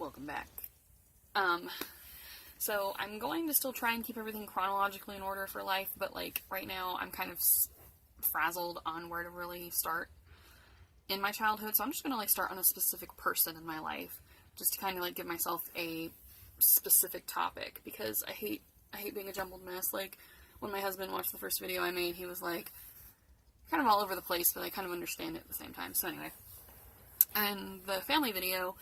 welcome back. So I'm going to still try and keep everything chronologically in order for life, but, like, right now I'm kind of frazzled on where to really start in my childhood, so I'm just gonna, like, start on a specific person in my life, just to kind of, like, give myself a specific topic, because I hate being a jumbled mess. Like, when my husband watched the first video I made, he was like, kind of all over the place, but I kind of understand it at the same time. So anyway, in the family video,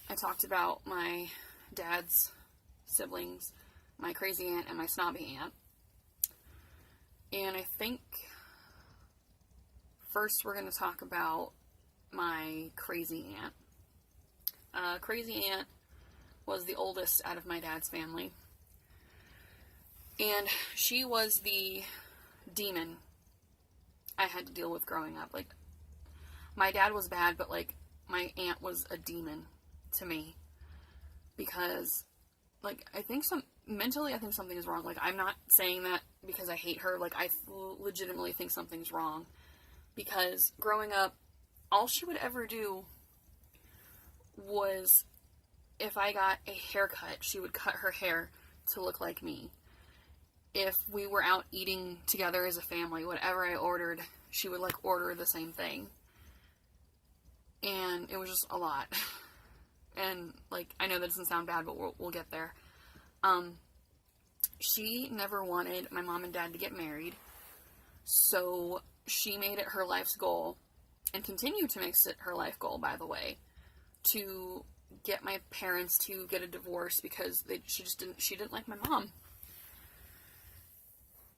I talked about my dad's siblings, my crazy aunt, and my snobby aunt. And I think first we're going to talk about my crazy aunt. Crazy aunt was the oldest out of my dad's family. And she was the demon I had to deal with growing up. Like, my dad was bad, but, like, my aunt was a demon to me. Because, like, mentally I think something is wrong. Like, I'm not saying that because I hate her. Like, I legitimately think something's wrong. Because growing up, all she would ever do was, if I got a haircut, she would cut her hair to look like me. If we were out eating together as a family, whatever I ordered, she would, like, order the same thing. And it was just a lot. And, like, I know that doesn't sound bad, but we'll get there. She never wanted my mom and dad to get married, so she made it her life's goal, and continued to make it her life goal, by the way, to get my parents to get a divorce, because she didn't like my mom.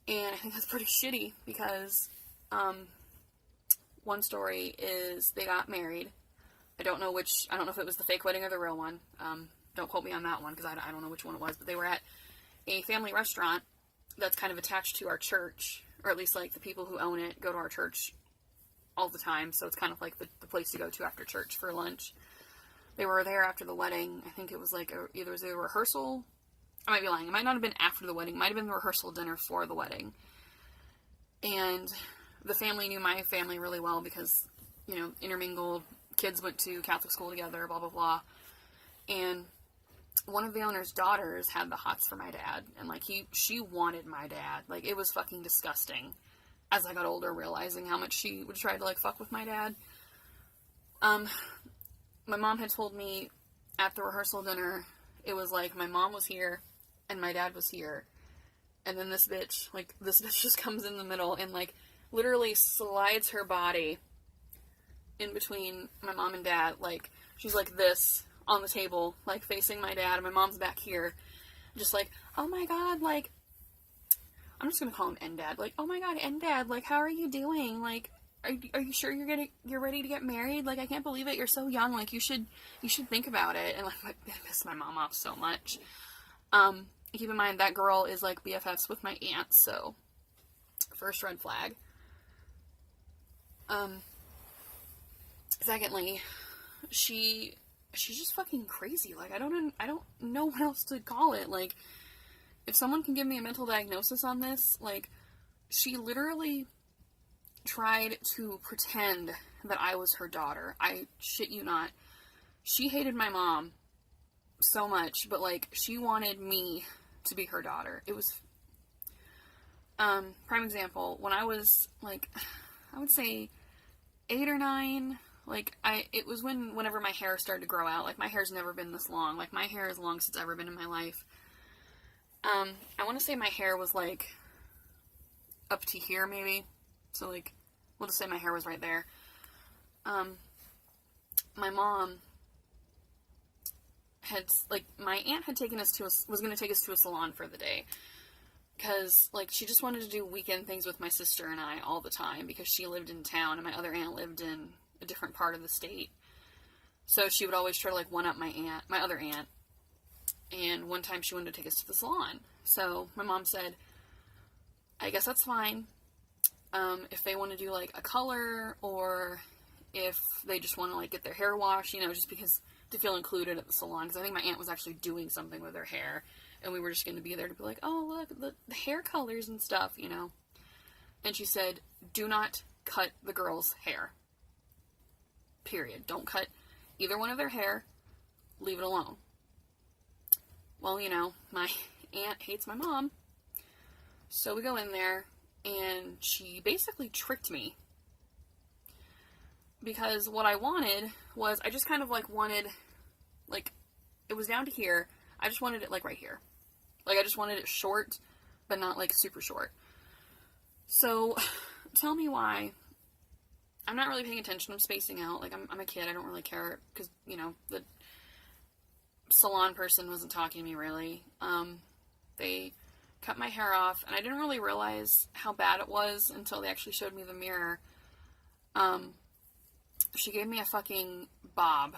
And I think that's pretty shitty, because, one story is they got married. I don't know if it was the fake wedding or the real one. Don't quote me on that one, because I don't know which one it was, but they were at a family restaurant that's kind of attached to our church, or at least, like, the people who own it go to our church all the time, so it's kind of like the place to go to after church for lunch. They were there after the wedding. I think it was, like, either it was a rehearsal. I might be lying. It might not have been after the wedding. It might have been the rehearsal dinner for the wedding. And the family knew my family really well because, you know, intermingled, kids went to Catholic school together, blah, blah, blah. And one of the owner's daughters had the hots for my dad. And, like, she wanted my dad. Like, it was fucking disgusting. As I got older, realizing how much she would try to, like, fuck with my dad. My mom had told me at the rehearsal dinner, it was like my mom was here and my dad was here, and then this bitch just comes in the middle and, like, literally slides her body in between my mom and dad. Like, she's like this on the table, like, facing my dad, and my mom's back here, just like, oh my god, like, I'm just gonna call him N-Dad, like, oh my god, N-Dad, like, how are you doing, like, are you sure you're ready to get married? Like, I can't believe it, you're so young, like, you should think about it. And, like, it pissed my mom off so much. Keep in mind, that girl is, like, BFFs with my aunt, so, first red flag. Secondly, she's just fucking crazy. Like, I don't know what else to call it. Like, if someone can give me a mental diagnosis on this, like, she literally tried to pretend that I was her daughter. I shit you not. She hated my mom so much, but, like, she wanted me to be her daughter. It was, prime example, when I was, like, I would say 8 or 9, like, it was whenever my hair started to grow out. Like, my hair's never been this long. Like, my hair is the longest it's ever been in my life. I want to say my hair was, like, up to here, maybe. So, like, we'll just say my hair was right there. My mom my aunt had was going to take us to a salon for the day. Because, like, she just wanted to do weekend things with my sister and I all the time, because she lived in town and my other aunt lived in a different part of the state. So she would always try to, like, one-up my other aunt. And one time she wanted to take us to the salon. So my mom said, I guess that's fine. If they want to do, like, a color, or if they just want to, like, get their hair washed, you know, just because to feel included at the salon. Because I think my aunt was actually doing something with her hair, and we were just going to be there to be like, oh, look, the hair colors and stuff, you know. And she said, do not cut the girl's hair. Period. Don't cut either one of their hair. Leave it alone. well, my aunt hates my mom. So we go in there, and she basically tricked me. Because what I wanted was, I just kind of, wanted, it was down to here. I just wanted it, right here. I just wanted it short, but not, super short. So, tell me why. I'm not really paying attention. I'm spacing out. I'm a kid. I don't really care. Because, the salon person wasn't talking to me, really. They cut my hair off, and I didn't really realize how bad it was until they actually showed me the mirror. She gave me a fucking bob.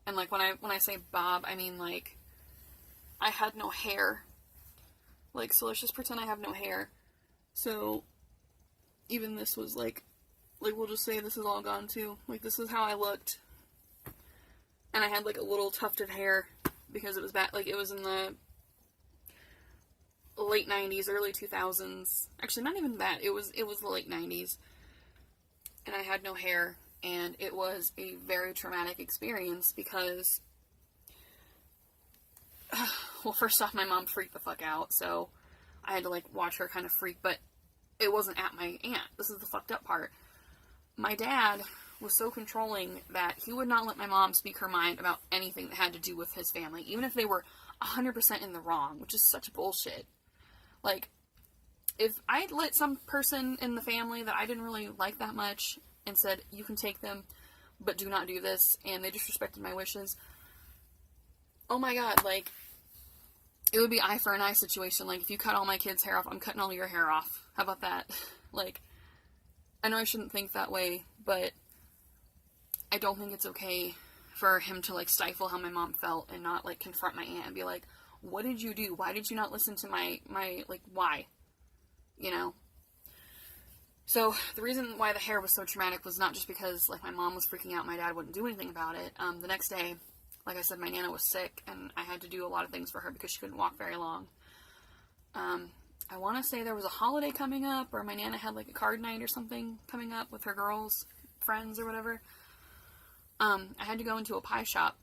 And, when I say bob, I mean, I had no hair. So let's just pretend I have no hair. So, even this was, we'll just say this is all gone, too. This is how I looked. And I had, a little tuft of hair, because it was bad, it was in the late 90s, early 2000s. Actually, not even that. It was the late 90s. And I had no hair. And it was a very traumatic experience because, well, first off, my mom freaked the fuck out, so I had to, watch her kind of freak, but it wasn't at my aunt. This is the fucked up part. My dad was so controlling that he would not let my mom speak her mind about anything that had to do with his family, even if they were 100% in the wrong, which is such bullshit. If I let some person in the family that I didn't really like that much and said, you can take them, but do not do this, and they disrespected my wishes, oh my god, it would be eye for an eye situation. If you cut all my kids' hair off, I'm cutting all your hair off. How about that? I know I shouldn't think that way, but I don't think it's okay for him to, stifle how my mom felt and not, confront my aunt and be like, what did you do? Why did you not listen to my why? So, the reason why the hair was so traumatic was not just because, my mom was freaking out, my dad wouldn't do anything about it. The next day, like I said, my Nana was sick, and I had to do a lot of things for her because she couldn't walk very long. I want to say there was a holiday coming up, or my Nana had, a card night or something coming up with her girls, friends, or whatever. I had to go into a pie shop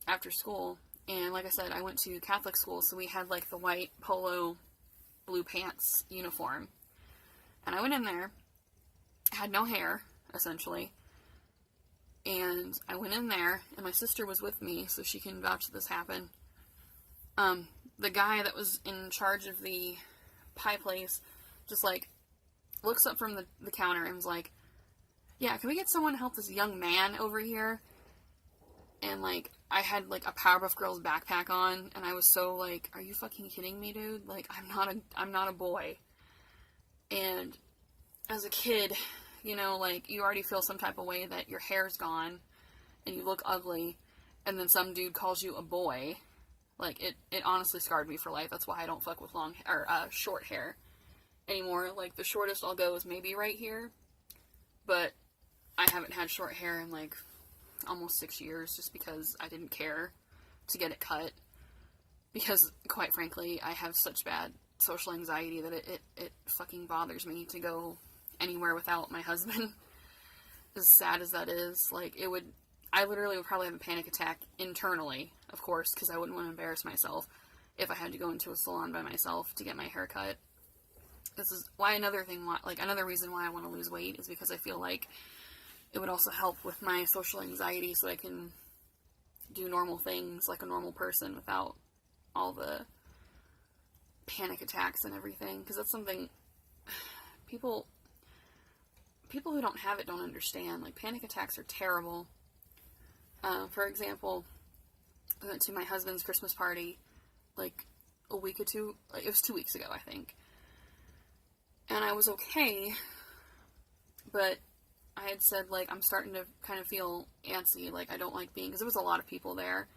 after school, and like I said, I went to Catholic school, so we had, the white polo, blue pants uniform. And I went in there, had no hair, essentially, and I went in there, and my sister was with me, so she can vouch that this happened. The guy that was in charge of the pie place just, looks up from the counter and was like, yeah, can we get someone to help this young man over here? And, I had, a Powerpuff Girls backpack on, and I was so, are you fucking kidding me, dude? I'm not a boy. And as a kid, you already feel some type of way that your hair's gone and you look ugly, and then some dude calls you a boy. It honestly scarred me for life. That's why I don't fuck with short hair anymore. The shortest I'll go is maybe right here, but I haven't had short hair in, almost 6 years just because I didn't care to get it cut. Because, quite frankly, I have such bad social anxiety that it fucking bothers me to go anywhere without my husband. As sad as that is, I literally would probably have a panic attack internally, of course, because I wouldn't want to embarrass myself if I had to go into a salon by myself to get my hair cut. This is why another reason why I want to lose weight is because I feel like it would also help with my social anxiety so I can do normal things like a normal person without all the panic attacks and everything, because that's something people who don't have it don't understand. Panic attacks are terrible. For example, I went to my husband's Christmas party a week or two, it was 2 weeks ago, I think, and I was okay, but I had said, I'm starting to kind of feel antsy, I don't like being, because there was a lot of people there,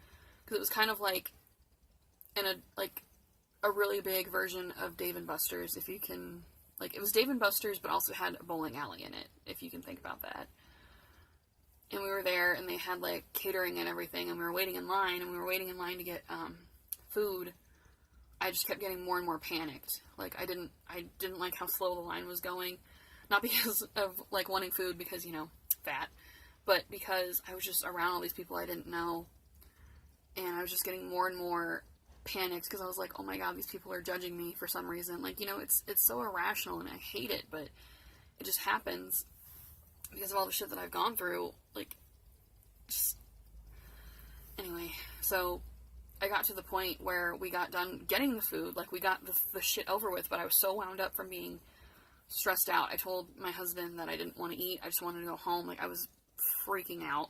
because it was kind of in a really big version of Dave & Buster's, if you can, it was Dave & Buster's, but also had a bowling alley in it, if you can think about that. And we were there, and they had, catering and everything, and we were waiting in line, to get, food. I just kept getting more and more panicked. I didn't like how slow the line was going. Not because of, wanting food, because, fat, but because I was just around all these people I didn't know, and I was just getting more and more panicked because I was like, oh my god, these people are judging me for some reason. Like, you know, it's so irrational and I hate it, but it just happens because of all the shit that I've gone through. Like, just, anyway, so I got to the point where we got done getting the food, like, we got the shit over with, but I was so wound up from being stressed out. I told my husband that I didn't want to eat, I just wanted to go home. Like, I was freaking out.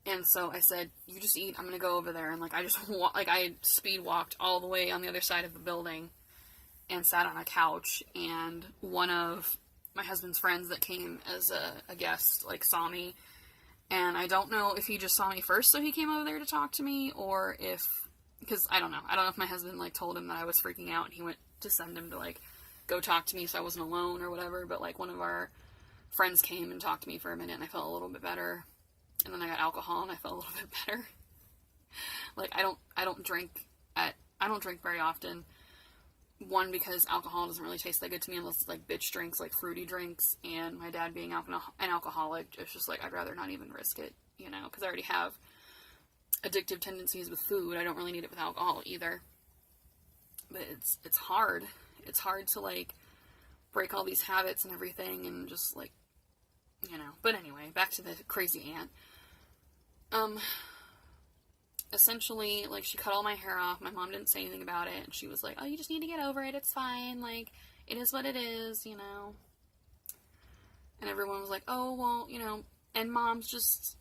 And so I said, you just eat, I'm gonna go over there. And, like, I just, I speed walked all the way on the other side of the building and sat on a couch, and one of my husband's friends that came as a guest, like, saw me, and I don't know if he just saw me first so he came over there to talk to me, or if, because I don't know if my husband, like, told him that I was freaking out, and he went to send him to, like, go talk to me so I wasn't alone or whatever, but, like, one of our friends came and talked to me for a minute, and I felt a little bit better, and then I got alcohol, and I felt a little bit better. Like, I don't drink very often. One, because alcohol doesn't really taste that good to me unless it's, like, bitch drinks, like, fruity drinks, and my dad being an alcoholic, it's just, like, I'd rather not even risk it, you know, because I already have addictive tendencies with food. I don't really need it with alcohol either. But it's hard. It's hard to, like, break all these habits and everything, and just, like, you know. But anyway, back to the crazy aunt. Essentially, like, she cut all my hair off. My mom didn't say anything about it, and she was like, oh, you just need to get over it, it's fine, like, it is what it is, you know. And everyone was like, oh, well, you know, and mom's just,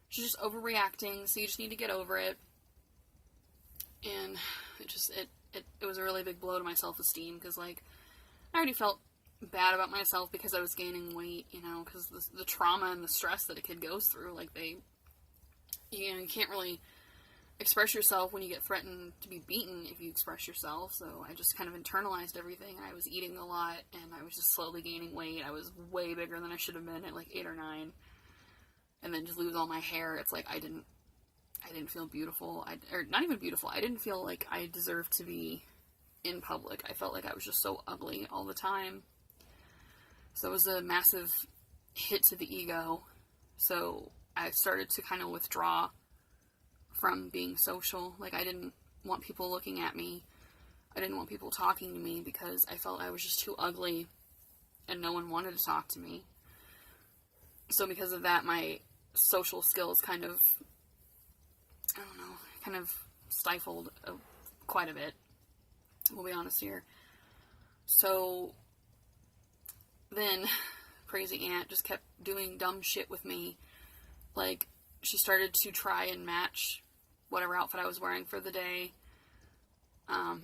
she's just overreacting, so you just need to get over it. And it was a really big blow to my self-esteem, because, like, I already felt bad about myself because I was gaining weight, you know, because the trauma and the stress that a kid goes through, like, you know, you can't really express yourself when you get threatened to be beaten if you express yourself, so I just kind of internalized everything. I was eating a lot, and I was just slowly gaining weight. I was way bigger than I should have been at, like, 8 or 9, and then just lose all my hair. It's like, I didn't feel beautiful, or not even beautiful, I didn't feel like I deserved to be in public. I felt like I was just so ugly all the time, so it was a massive hit to the ego, so I started to kind of withdraw from being social. Like, I didn't want people looking at me. I didn't want people talking to me because I felt I was just too ugly and no one wanted to talk to me. So because of that, my social skills kind of, I don't know, kind of stifled quite a bit. We'll be honest here. So then crazy aunt just kept doing dumb shit with me. Like, she started to try and match whatever outfit I was wearing for the day. I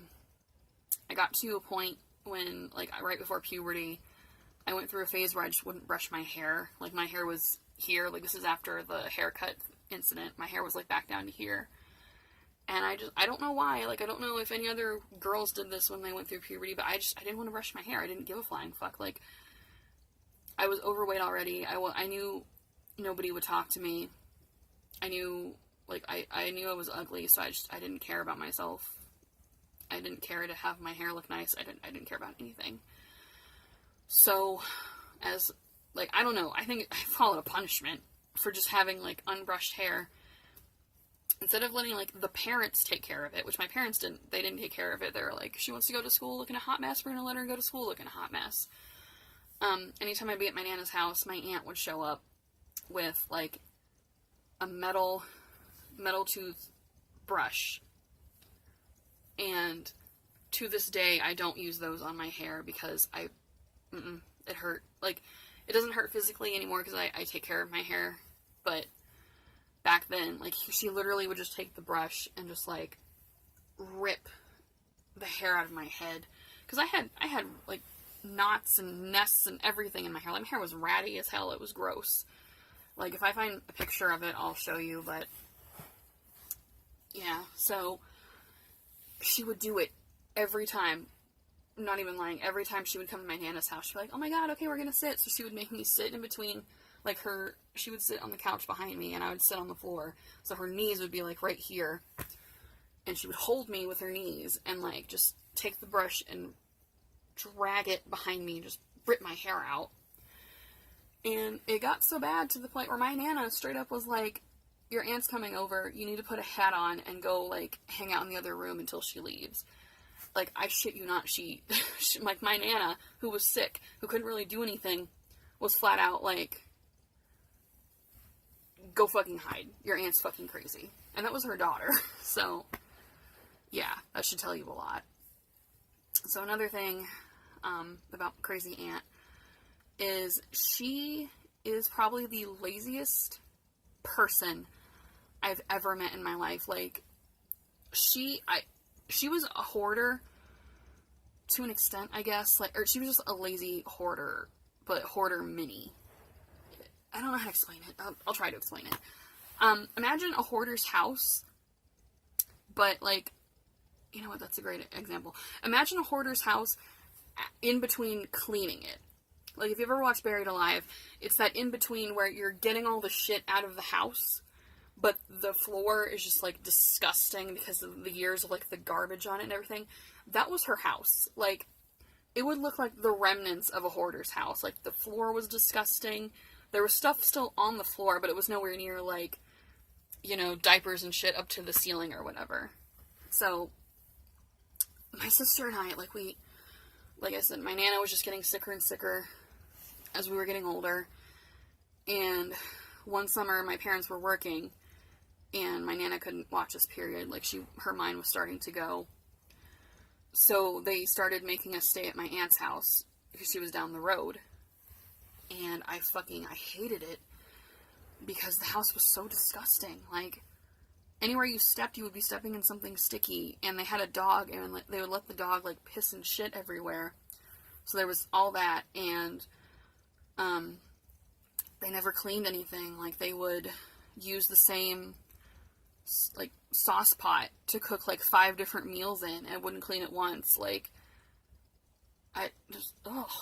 got to a point when, like, right before puberty, I went through a phase where I just wouldn't brush my hair. Like, my hair was here. Like, this is after the haircut incident. My hair was, like, back down to here. And I don't know why. Like, I don't know if any other girls did this when they went through puberty, but I didn't want to brush my hair. I didn't give a flying fuck. Like, I was overweight already. I knew nobody would talk to me. I knew, like, I knew I was ugly, so I didn't care about myself. I didn't care to have my hair look nice. I didn't care about anything. So, as, like, I don't know, I think I followed a punishment for just having, like, unbrushed hair. Instead of letting, like, the parents take care of it, which my parents didn't, they didn't take care of it. They were like, she wants to go to school looking a hot mess, we're gonna let her go to school looking a hot mess. Anytime I'd be at my Nana's house, my aunt would show up with, like, a metal tooth brush, and to this day I don't use those on my hair because it hurt. Like, it doesn't hurt physically anymore because I take care of my hair, but back then, like, she literally would just take the brush and just, like, rip the hair out of my head, because I had like knots and nests and everything in my hair. Like, my hair was ratty as hell. It was gross. Like, if I find a picture of it, I'll show you, but, yeah, so, she would do it every time, not even lying, every time she would come to my Nana's house, she'd be like, oh my god, okay, we're gonna sit, so she would make me sit in between, like, she would sit on the couch behind me, and I would sit on the floor, so her knees would be, like, right here, and she would hold me with her knees, and, like, just take the brush and drag it behind me, and just rip my hair out. And it got so bad to the point where my Nana straight up was like, your aunt's coming over, you need to put a hat on and go, like, hang out in the other room until she leaves. Like, I shit you not, like, my Nana, who was sick, who couldn't really do anything, was flat out like, go fucking hide. Your aunt's fucking crazy. And that was her daughter. So, yeah, that should tell you a lot. So another thing about crazy aunt is she is probably the laziest person I've ever met in my life. Like, she was a hoarder to an extent, I guess. Like, or she was just a lazy hoarder, but hoarder mini. I don't know how to explain it. I'll try to explain it. Imagine a hoarder's house, but, like, you know what, that's a great example. Imagine a hoarder's house in between cleaning it. Like, if you ever watched Buried Alive, it's that in between where you're getting all the shit out of the house, but the floor is just, like, disgusting because of the years of, like, the garbage on it and everything. That was her house. Like, it would look like the remnants of a hoarder's house. Like, the floor was disgusting. There was stuff still on the floor, but it was nowhere near, like, you know, diapers and shit up to the ceiling or whatever. So, my sister and I, like I said, my Nana was just getting sicker and sicker as we were getting older. And one summer, my parents were working, and my Nana couldn't watch us, period. Like, her mind was starting to go. So, they started making us stay at my aunt's house, because she was down the road. And I hated it, because the house was so disgusting. Like, anywhere you stepped, you would be stepping in something sticky, and they had a dog, and they would let the dog, like, piss and shit everywhere. So there was all that, and, they never cleaned anything. Like, they would use the same, like, sauce pot to cook, like, 5 different meals in, and wouldn't clean it once. Like,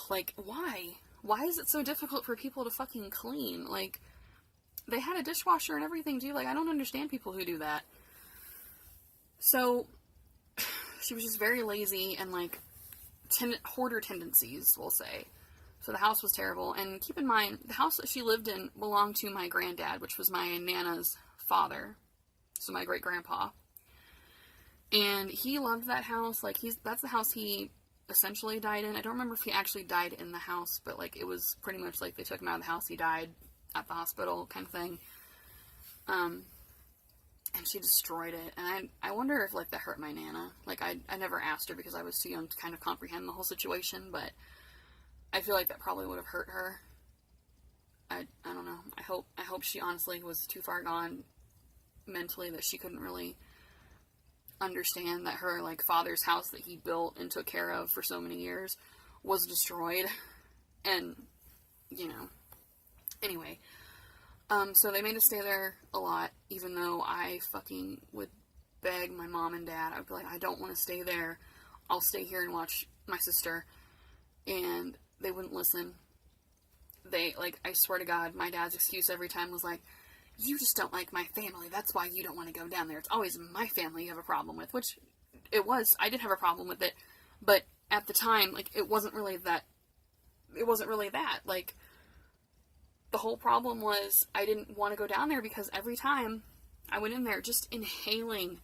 like, why? Why is it so difficult for people to fucking clean? Like, they had a dishwasher and everything, too. Like, I don't understand people who do that. So, she was just very lazy and, like, hoarder tendencies, we'll say. So the house was terrible. And keep in mind, the house that she lived in belonged to my granddad, which was my Nana's father. So my great-grandpa. And he loved that house. Like, that's the house he essentially died in. I don't remember if he actually died in the house, but, like, it was pretty much like they took him out of the house, he died at the hospital kind of thing. And she destroyed it. And I wonder if, like, that hurt my Nana. Like, I never asked her because I was too young to kind of comprehend the whole situation, but I feel like that probably would have hurt her. I don't know. I hope she honestly was too far gone mentally that she couldn't really understand that her, like, father's house that he built and took care of for so many years was destroyed. And, you know. Anyway. So they made us stay there a lot, even though I fucking would beg my mom and dad. I'd be like, I don't want to stay there. I'll stay here and watch my sister. And they wouldn't listen. They, like, I swear to God, my dad's excuse every time was like, you just don't like my family. That's why you don't want to go down there. It's always my family you have a problem with, which it was. I did have a problem with it. But at the time, like, it wasn't really that. Like, the whole problem was I didn't want to go down there because every time I went in there, just inhaling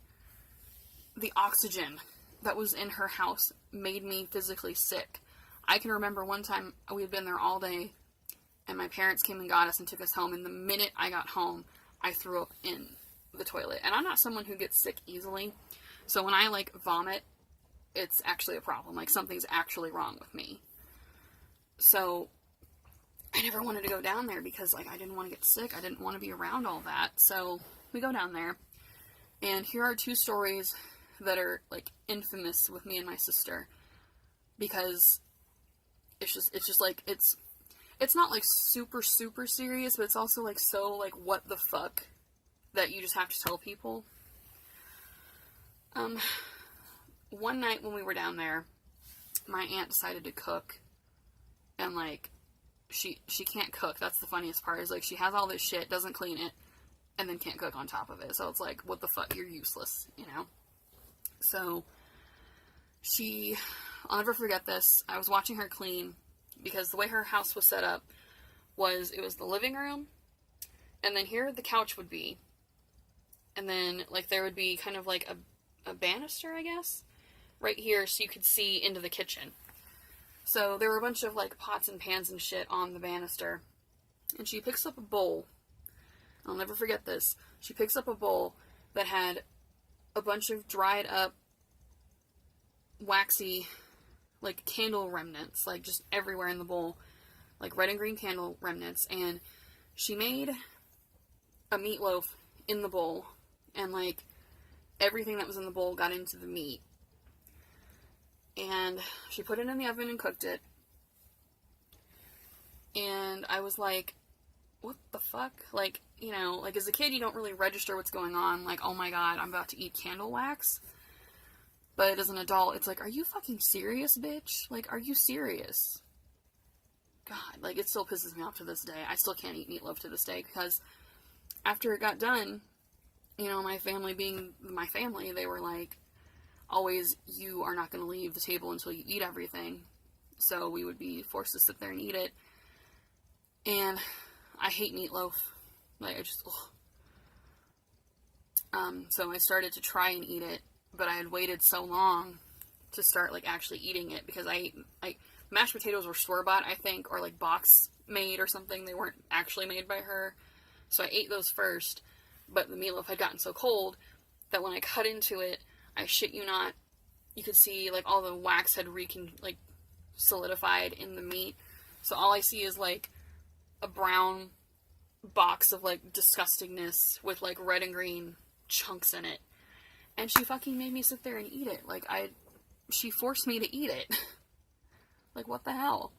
the oxygen that was in her house made me physically sick. I can remember one time we had been there all day, and my parents came and got us and took us home, and the minute I got home, I threw up in the toilet. And I'm not someone who gets sick easily, so when I, like, vomit, it's actually a problem. Like, something's actually wrong with me. So I never wanted to go down there because, like, I didn't want to get sick. I didn't want to be around all that. So we go down there, and here are 2 stories that are, like, infamous with me and my sister, because it's just like, it's not, like, super, super serious, but it's also, like, so, like, what the fuck that you just have to tell people. One night when we were down there, my aunt decided to cook, and, like, she can't cook. That's the funniest part, is, like, she has all this shit, doesn't clean it, and then can't cook on top of it. So it's like, what the fuck, you're useless, you know? So, I'll never forget this. I was watching her clean, because the way her house was set up was, it was the living room, and then here the couch would be, And then, like, there would be kind of like a banister, I guess, right here so you could see into the kitchen. So there were a bunch of, like, pots and pans and shit on the banister. And she picks up a bowl. I'll never forget this. She picks up a bowl that had a bunch of dried up, waxy, like, candle remnants, like, just everywhere in the bowl. Like, red and green candle remnants. And she made a meatloaf in the bowl. And, like, everything that was in the bowl got into the meat. And she put it in the oven and cooked it. And I was like, what the fuck? Like, you know, like, as a kid, you don't really register what's going on. Like, oh my god, I'm about to eat candle wax. But as an adult, it's like, are you fucking serious, bitch? Like, are you serious? God, like, it still pisses me off to this day. I still can't eat meatloaf to this day, because after it got done, you know, my family being my family, they were like, always, you are not going to leave the table until you eat everything. So we would be forced to sit there and eat it. And I hate meatloaf. Like, I just, ugh. So I started to try and eat it, but I had waited so long to start, like, actually eating it, because mashed potatoes were store-bought, I think, or, like, box-made or something. They weren't actually made by her. So I ate those first, but the meatloaf had gotten so cold that when I cut into it, I shit you not, you could see, like, all the wax had solidified in the meat. So all I see is, like, a brown box of, like, disgustingness with, like, red and green chunks in it. And she fucking made me sit there and eat it. Like, she forced me to eat it. Like, what the hell?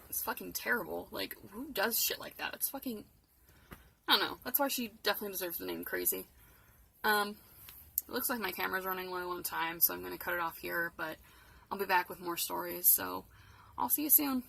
It's fucking terrible. Like, who does shit like that? It's fucking, I don't know. That's why she definitely deserves the name Crazy. It looks like my camera's running low on time, so I'm going to cut it off here, but I'll be back with more stories, so I'll see you soon.